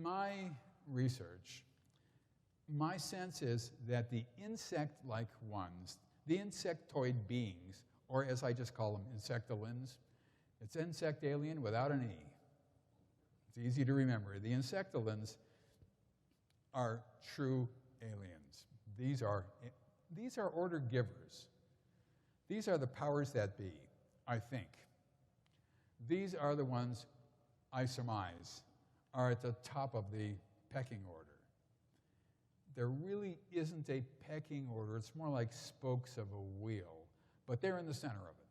in my research, my sense is that the insect-like ones, the insectoid beings, or as I just call them, insectolins, it's insect alien without an E. It's easy to remember. The insectolins are true aliens. These are order givers. These are the powers that be, I think. These are the ones, I surmise, are at the top of the pecking order. There really isn't a pecking order. It's more like spokes of a wheel, but they're in the center of it.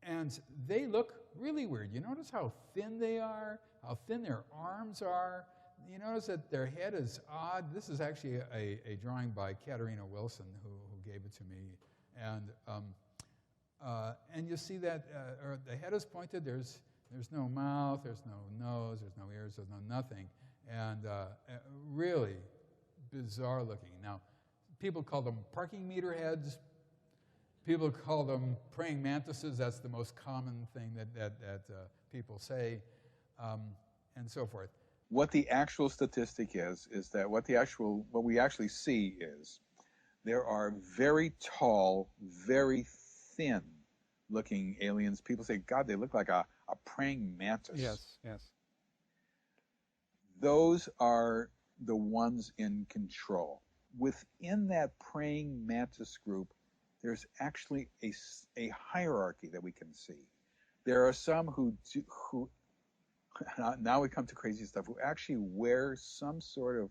And they look really weird. You notice how thin they are, how thin their arms are. You notice that their head is odd. This is actually a drawing by Katerina Wilson, who gave it to me. And you see that the head is pointed. There's no mouth, there's no nose, there's no ears, there's no nothing. And really bizarre looking. Now, people call them parking meter heads. People call them praying mantises. That's the most common thing that people say, and so forth. What the actual statistic is that what we actually see is there are very tall, very thin-looking aliens. People say, God, they look like a praying mantis. Yes, yes. Those are the ones in control. Within that praying mantis group, there's actually a hierarchy that we can see. There are some who now we come to crazy stuff, who actually wear some sort of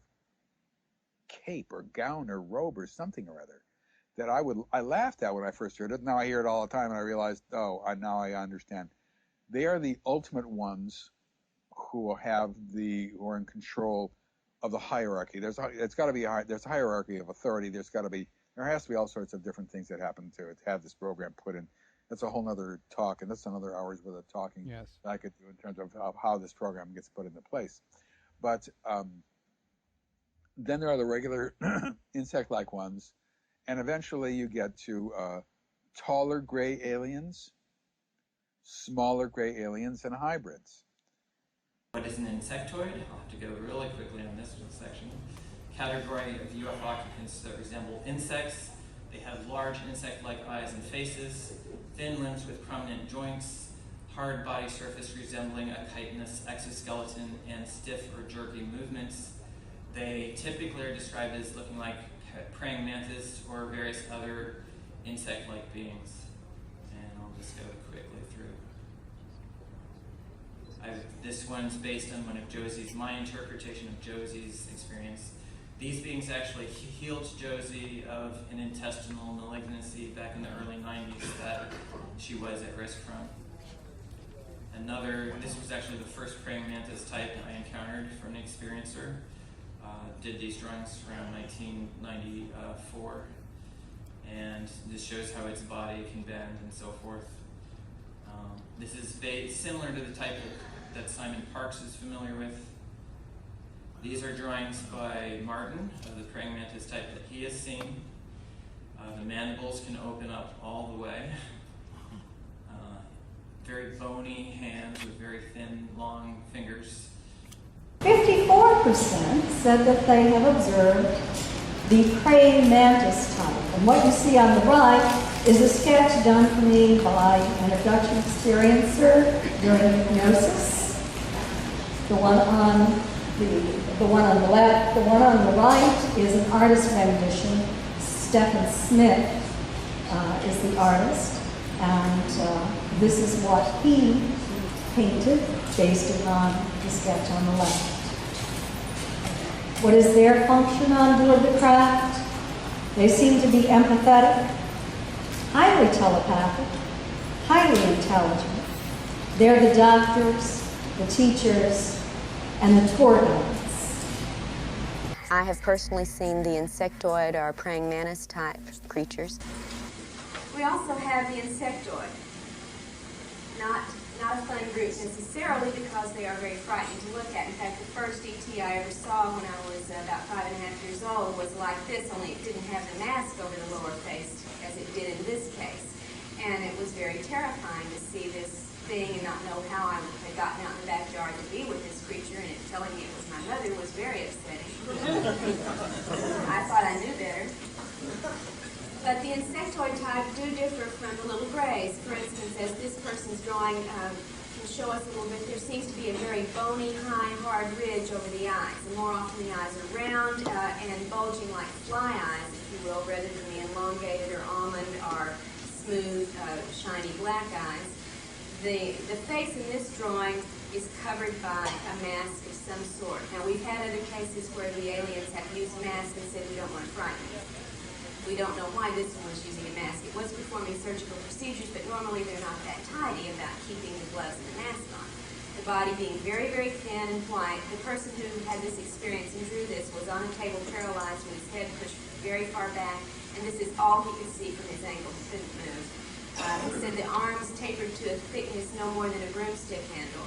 cape or gown or robe or something or other that I laughed at when I first heard it. Now I hear it all the time, and I realized, now I understand. They are the ultimate ones who are in control of the hierarchy. There's a hierarchy of authority. There has to be all sorts of different things that happen to have this program put in. That's a whole other talk, and that's another hour's worth of talking that I could do in terms of how this program gets put into place. But then there are the regular insect-like ones, and eventually you get to taller gray aliens, smaller gray aliens, and hybrids. What is an insectoid? I'll have to go really quickly on this section. Category of UFO occupants that resemble insects. They have large insect-like eyes and faces, thin limbs with prominent joints, hard body surface resembling a chitinous exoskeleton, and stiff or jerky movements. They typically are described as looking like praying mantis or various other insect-like beings. And I'll just go quickly through. This one's based on my interpretation of Josie's experience. These beings actually healed Josie of an intestinal malignancy back in the early 90s that she was at risk from. This was actually the first praying mantis type I encountered from an experiencer. Did these drawings around 1994. And this shows how its body can bend and so forth. This is similar to the type that Simon Parks is familiar with. These are drawings by Martin of the praying mantis type that he has seen. The mandibles can open up all the way. Very bony hands with very thin, long fingers. 54% said that they have observed the praying mantis type. And what you see on the right is a sketch done for me by an abduction experiencer during hypnosis. The one on the left, the one on the right is an artist rendition. Stephen Smith is the artist, and this is what he painted based upon the sketch on the left. What is their function on board the craft? They seem to be empathetic, highly telepathic, highly intelligent. They're the doctors, the teachers, and the tour guides. I have personally seen the insectoid or praying mantis type creatures. We also have the insectoid. Not a fun group necessarily, because they are very frightening to look at. In fact, the first ET I ever saw when I was about 5.5 years old was like this, only it didn't have the mask over the lower face as it did in this case. And it was very terrifying to see this thing and not know how I had gotten out in the backyard to be with this creature, and it telling me it was my mother was very upsetting. I thought I knew better. But the insectoid type do differ from the little grays. For instance, as this person's drawing can show us a little bit, there seems to be a very bony, high, hard ridge over the eyes. And more often the eyes are round and bulging like fly eyes, if you will, rather than the elongated or almond or smooth, shiny black eyes. The face in this drawing is covered by a mask of some sort. Now, we've had other cases where the aliens have used masks and said we don't want to frighten you. We don't know why this one was using a mask. It was performing surgical procedures, but normally they're not that tidy about keeping the gloves and the mask on. The body being very, very thin and white. The person who had this experience and drew this was on a table paralyzed with his head pushed very far back, and this is all he could see from his ankle. He couldn't move. He said the arms tapered to a thickness no more than a broomstick handle,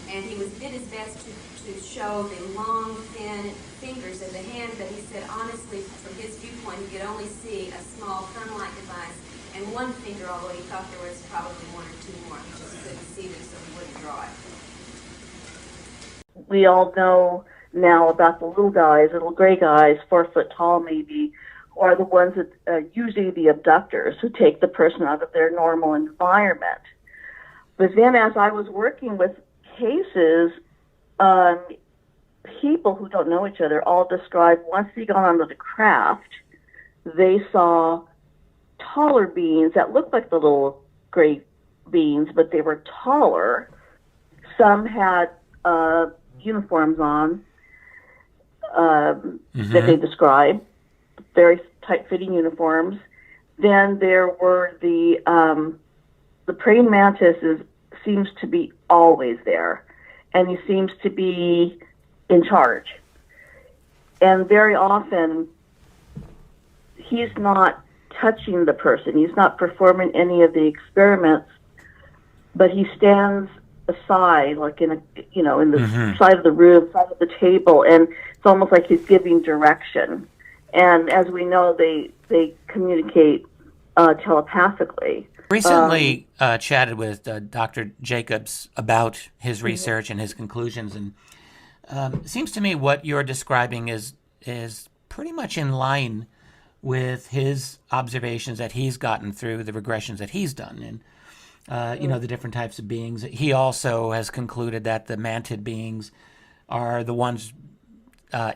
and he did his best to show the long, thin fingers of the hand, but he said honestly, from his viewpoint, he could only see a small thumb-like device and one finger, although he thought there was probably one or two more. He just couldn't see them, so he wouldn't draw it. We all know now about the little guys, little gray guys, 4 foot tall maybe, who are the ones that usually the abductors who take the person out of their normal environment. But then as I was working with cases, people who don't know each other all described once they got onto the craft, they saw taller beings that looked like the little gray beings, but they were taller. Some had uniforms on that they described, very tight-fitting uniforms. Then there were the praying mantis seems to be always there, and he seems to be in charge. And very often, he's not touching the person. He's not performing any of the experiments, but he stands aside, like in the side of the room, side of the table, and it's almost like he's giving direction. And as we know, they communicate telepathically. Recently chatted with Dr. Jacobs about his research and his conclusions, and it seems to me what you're describing is pretty much in line with his observations that he's gotten through the regressions that he's done, and the different types of beings. He also has concluded that the Mantid beings are the ones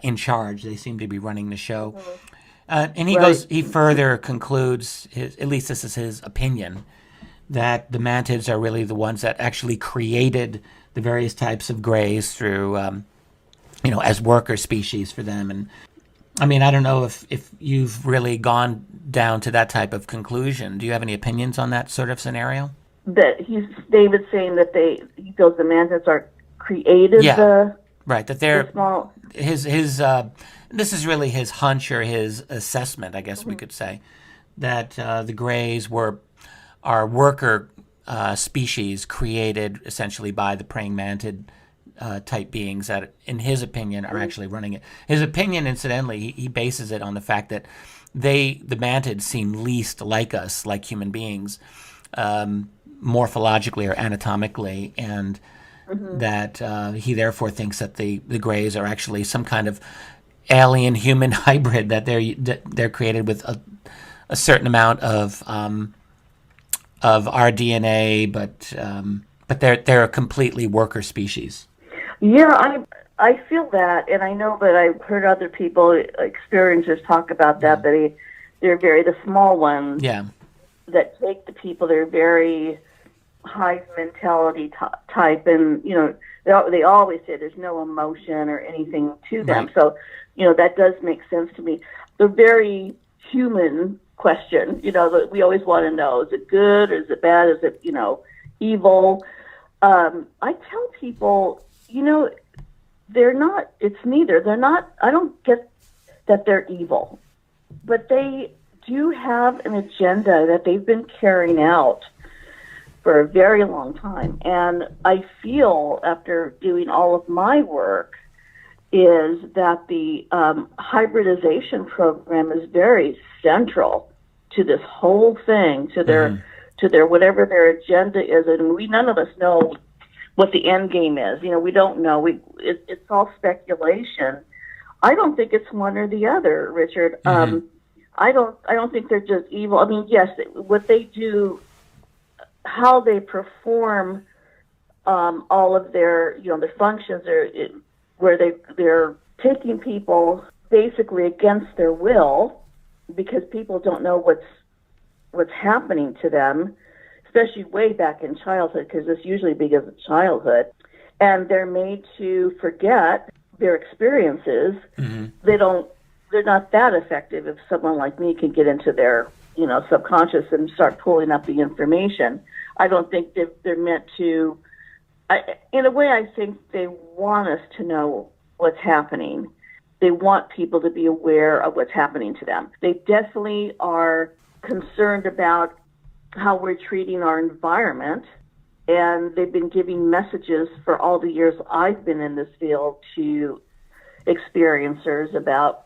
in charge. They seem to be running the show. And he further concludes, at least this is his opinion, that the Mantids are really the ones that actually created the various types of grays through, as worker species for them. And I mean, I don't know if you've really gone down to that type of conclusion. Do you have any opinions on that sort of scenario? That David's saying that he feels the Mantids are created. Right, that they're small. His this is really his hunch or his assessment, I guess we could say, that the Greys are worker species created essentially by the praying Mantid type beings that, in his opinion, are actually running it. His opinion, incidentally, he bases it on the fact that the Mantids seem least like us, like human beings, morphologically or anatomically, and that he therefore thinks that the Greys are actually some kind of alien human hybrid, that they're created with a certain amount of our DNA, but they're a completely worker species. Yeah, I feel that, and I know that I've heard other people, experiencers, talk about that. That they're the small ones. Yeah. That take the people. They're very hive mentality type, and they always say there's no emotion or anything to them. Right. So that does make sense to me. The very human question, that we always want to know: is it good? Or is it bad? Is it evil? I tell people, they're not. It's neither. They're not. I don't get that they're evil, but they do have an agenda that they've been carrying out for a very long time. And I feel, after doing all of my work, is that the hybridization program is very central to this whole thing, to their to their whatever their agenda is, and none of us know what the end game is. We don't know. It's all speculation. I don't think it's one or the other, Richard. Mm-hmm. I don't think they're just evil. I mean, yes, what they do, how they perform all of their their functions are where they're taking people basically against their will, because people don't know what's happening to them, especially way back in childhood, because this usually begins in childhood, and they're made to forget their experiences. Mm-hmm. They're not that effective if someone like me can get into their subconscious and start pulling up the information. I don't think they're meant to. In a way, I think they want us to know what's happening. They want people to be aware of what's happening to them. They definitely are concerned about how we're treating our environment, and they've been giving messages for all the years I've been in this field to experiencers about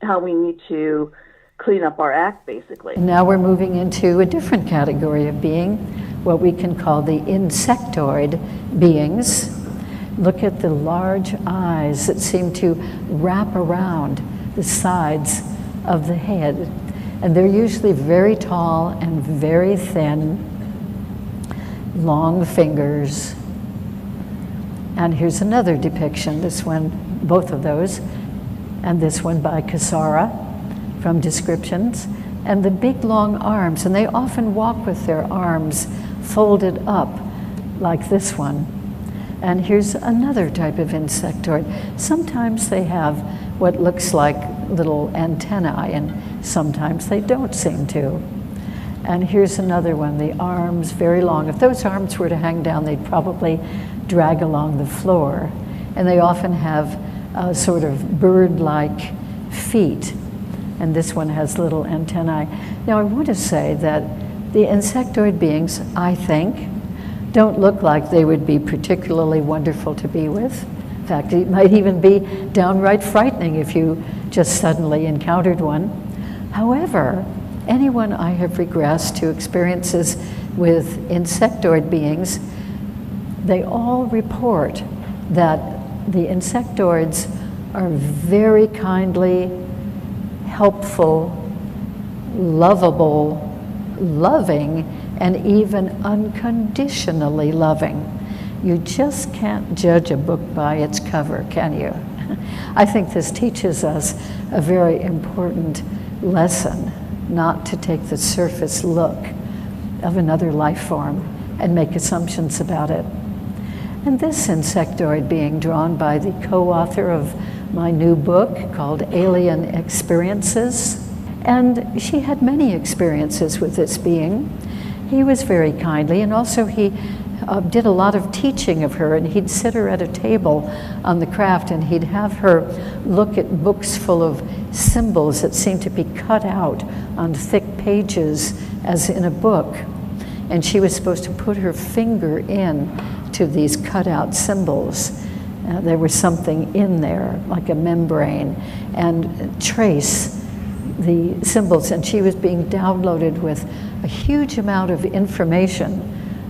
how we need to clean up our act, basically. Now we're moving into a different category of being, what we can call the insectoid beings. Look at the large eyes that seem to wrap around the sides of the head. And they're usually very tall and very thin, long fingers. And here's another depiction, this one, both of those, and this one by Casara from Descriptions. And the big long arms, and they often walk with their arms folded up like this one. And here's another type of insectoid. Sometimes they have what looks like little antennae, and sometimes they don't seem to. And here's another one, the arms very long. If those arms were to hang down, they'd probably drag along the floor. And they often have sort of bird-like feet. And this one has little antennae. Now I want to say that the insectoid beings, I think, don't look like they would be particularly wonderful to be with. In fact, it might even be downright frightening if you just suddenly encountered one. However, anyone I have regressed to experiences with insectoid beings, they all report that the insectoids are very kindly, helpful, lovable, loving, and even unconditionally loving. You just can't judge a book by its cover, can you? I think this teaches us a very important lesson, not to take the surface look of another life form and make assumptions about it. And this insectoid being, drawn by the co-author of my new book called Alien Experiences, and she had many experiences with this being. He was very kindly, and also he did a lot of teaching of her, and he'd sit her at a table on the craft, and he'd have her look at books full of symbols that seemed to be cut out on thick pages as in a book. And she was supposed to put her finger in to these cut out symbols. There was something in there, like a membrane, and trace the symbols, and she was being downloaded with a huge amount of information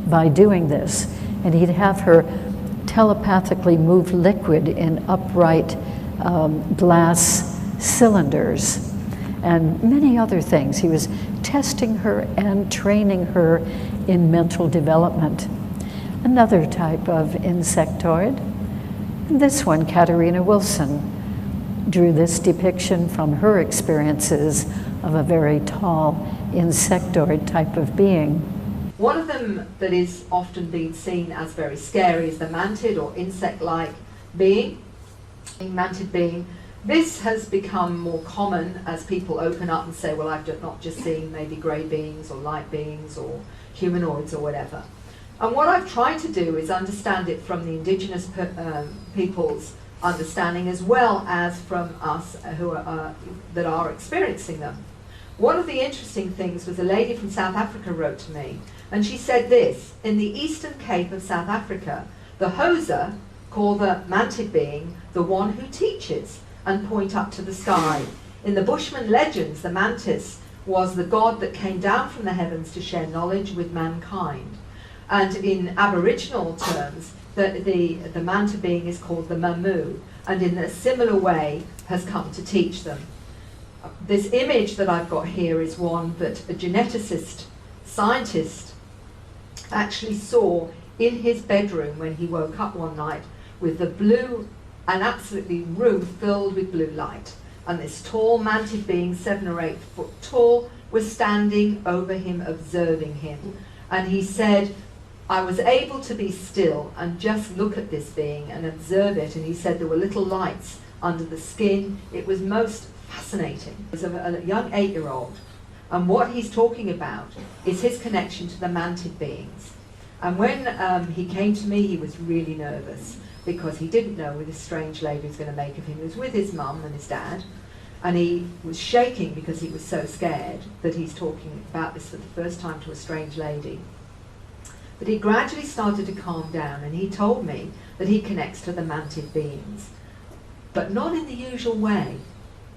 by doing this. And he'd have her telepathically move liquid in upright glass cylinders and many other things. He was testing her and training her in mental development. Another type of insectoid. And this one, Katarina Wilson, drew this depiction from her experiences of a very tall insectoid type of being. One of them that is often being seen as very scary is the mantid or insect-like being, mantid being. This has become more common as people open up and say, well, I've not just seen maybe grey beings or light beings or humanoids or whatever. And what I've tried to do is understand it from the indigenous people's understanding as well as from us who are, that are experiencing them. One of the interesting things was a lady from South Africa wrote to me, and she said this: in the Eastern Cape of South Africa, the Xhosa call the Mantid being the one who teaches and point up to the sky. In the Bushman legends, the mantis was the god that came down from the heavens to share knowledge with mankind. And in Aboriginal terms, the manta being is called the Mamu, and in a similar way has come to teach them. This image that I've got here is one that a geneticist, scientist, actually saw in his bedroom when he woke up one night with the blue, an absolutely room filled with blue light. And this tall Mantid being, 7 or 8 foot tall, was standing over him, observing him. And he said, I was able to be still and just look at this being and observe it. And he said there were little lights under the skin. It was most fascinating. He was a young 8-year-old. And what he's talking about is his connection to the Mantid beings. And when he came to me, he was really nervous because he didn't know what this strange lady was going to make of him. He was with his mum and his dad, and he was shaking because he was so scared that he's talking about this for the first time to a strange lady. But he gradually started to calm down, and he told me that he connects to the Mantid beings, but not in the usual way.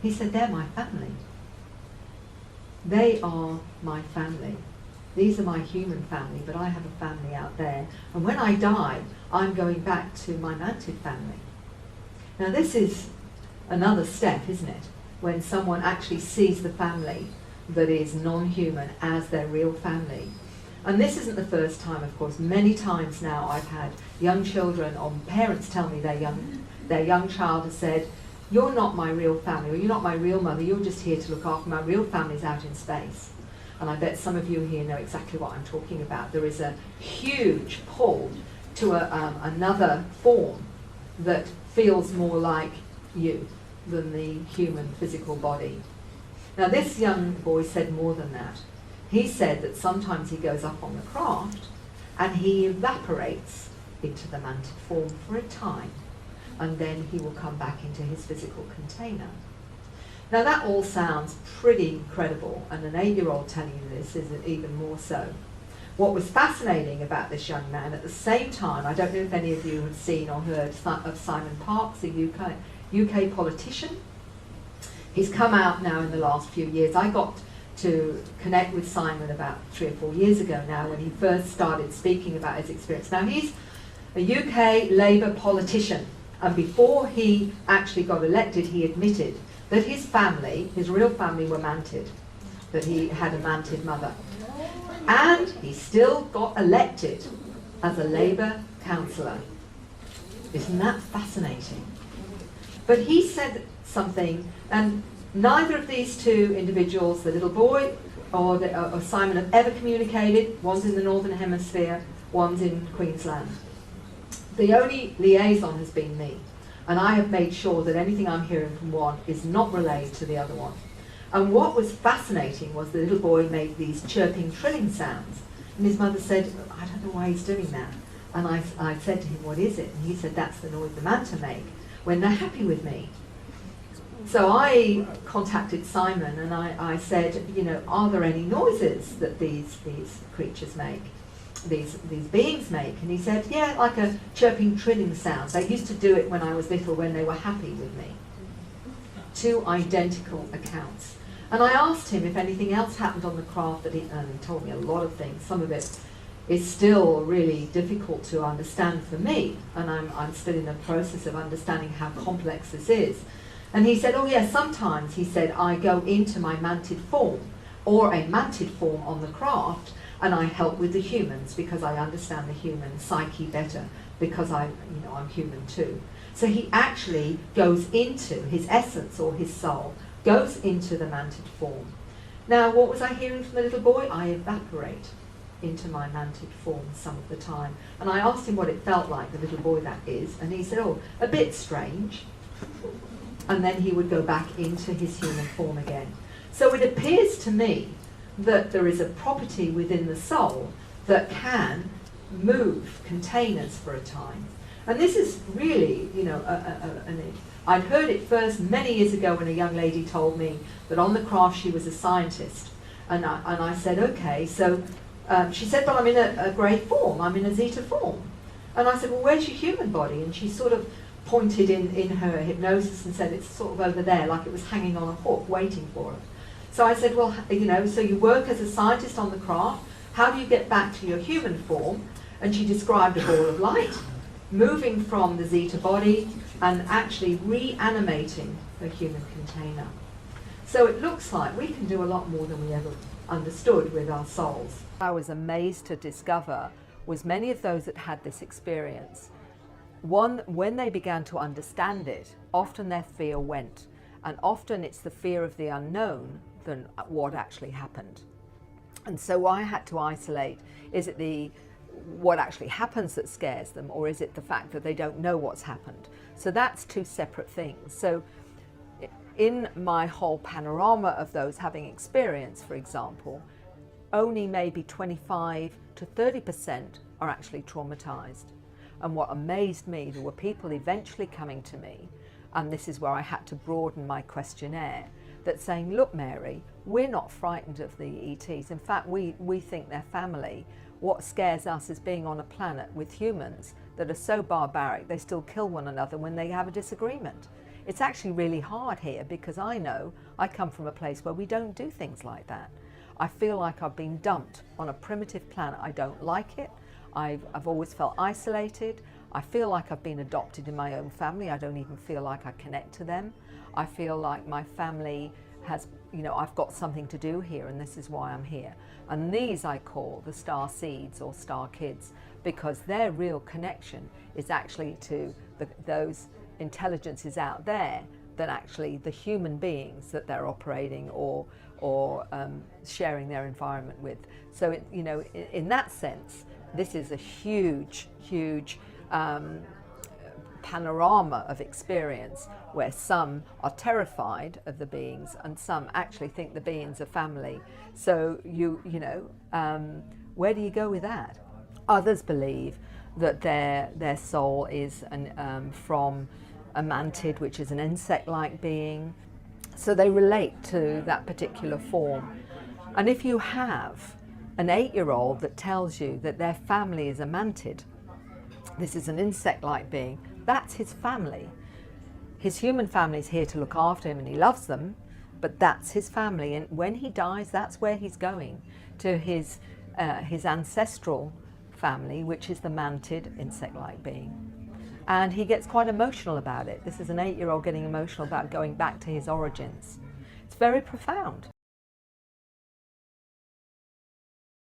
He said, they're my family. They are my family. These are my human family, but I have a family out there. And when I die, I'm going back to my Mantid family. Now this is another step, isn't it? When someone actually sees the family that is non-human as their real family. And this isn't the first time, of course. Many times now I've had young children or parents tell me their young child has said, you're not my real family, or you're not my real mother, you're just here to look after my real family's out in space. And I bet some of you here know exactly what I'm talking about. There is a huge pull to another form that feels more like you than the human physical body. Now this young boy said more than that. He said that sometimes he goes up on the craft and he evaporates into the Mantid form for a time, and then he will come back into his physical container. Now that all sounds pretty incredible, and an 8-year-old telling you this is even more so. What was fascinating about this young man, at the same time, I don't know if any of you have seen or heard of Simon Parkes, a UK politician. He's come out now in the last few years. I got to connect with Simon about 3 or 4 years ago now when he first started speaking about his experience. Now he's a UK Labour politician, and before he actually got elected, he admitted that his family, his real family, were Mantid, that he had a Mantid mother. And he still got elected as a Labour councillor. Isn't that fascinating? But he said something, and neither of these two individuals, the little boy or Simon, have ever communicated. One's in the Northern Hemisphere, one's in Queensland. The only liaison has been me. And I have made sure that anything I'm hearing from one is not relayed to the other one. And what was fascinating was the little boy made these chirping, trilling sounds. And his mother said, I don't know why he's doing that. And I said to him, what is it? And he said, that's the noise the manta make when they're happy with me. So I contacted Simon and I said, you know, are there any noises that these creatures make? These beings make? And he said, yeah, like a chirping, trilling sound. They used to do it when I was little, when they were happy with me. 2 identical accounts. And I asked him if anything else happened on the craft, and he told me a lot of things. Some of it is still really difficult to understand for me, and I'm still in the process of understanding how complex this is. And he said, oh yeah, sometimes, he said, I go into my Mantid form, or a Mantid form on the craft, and I help with the humans because I understand the human psyche better, because I'm human too. So he actually goes into his essence, or his soul, goes into the Mantid form. Now, what was I hearing from the little boy? I evaporate into my Mantid form some of the time. And I asked him what it felt like, the little boy that is, and he said, oh, a bit strange. And then he would go back into his human form again. So it appears to me that there is a property within the soul that can move containers for a time. And this is really, you know, I'd heard it first many years ago when a young lady told me that on the craft she was a scientist. And I said, okay, so she said, well, I'm in a grey form, I'm in a zeta form. And I said, well, where's your human body? And she sort of pointed in her hypnosis and said, it's sort of over there, like it was hanging on a hook, waiting for her. So I said, well, you know, so you work as a scientist on the craft, how do you get back to your human form? And she described a ball of light moving from the Zeta body and actually reanimating a human container. So it looks like we can do a lot more than we ever understood with our souls. I was amazed to discover was many of those that had this experience, one, when they began to understand it, often their fear went. And often it's the fear of the unknown than what actually happened. And so I had to isolate, is it what actually happens that scares them, or is it the fact that they don't know what's happened? So that's two separate things. So in my whole panorama of those having experience, for example, only maybe 25 to 30% are actually traumatized. And what amazed me, there were people eventually coming to me, and this is where I had to broaden my questionnaire, that saying, look, Mary, we're not frightened of the ETs. In fact, we think they're family. What scares us is being on a planet with humans that are so barbaric they still kill one another when they have a disagreement. It's actually really hard here because I know I come from a place where we don't do things like that. I feel like I've been dumped on a primitive planet. I don't like it. I've always felt isolated. I feel like I've been adopted in my own family. I don't even feel like I connect to them. I feel like my family has, you know, I've got something to do here and this is why I'm here. And these I call the star seeds or star kids, because their real connection is actually to those intelligences out there than actually the human beings that they're operating or sharing their environment with. So, you know, in that sense, this is a huge, huge panorama of experience where some are terrified of the beings and some actually think the beings are family. So you know, where do you go with that? Others believe that their soul is from a mantid, which is an insect-like being. So they relate to that particular form. And if you have an 8-year-old that tells you that their family is a mantid, this is an insect-like being, that's his family. His human family is here to look after him and he loves them, but that's his family. And when he dies, that's where he's going, to his ancestral family, which is the mantid insect-like being. And he gets quite emotional about it. This is an 8-year-old getting emotional about going back to his origins. It's very profound.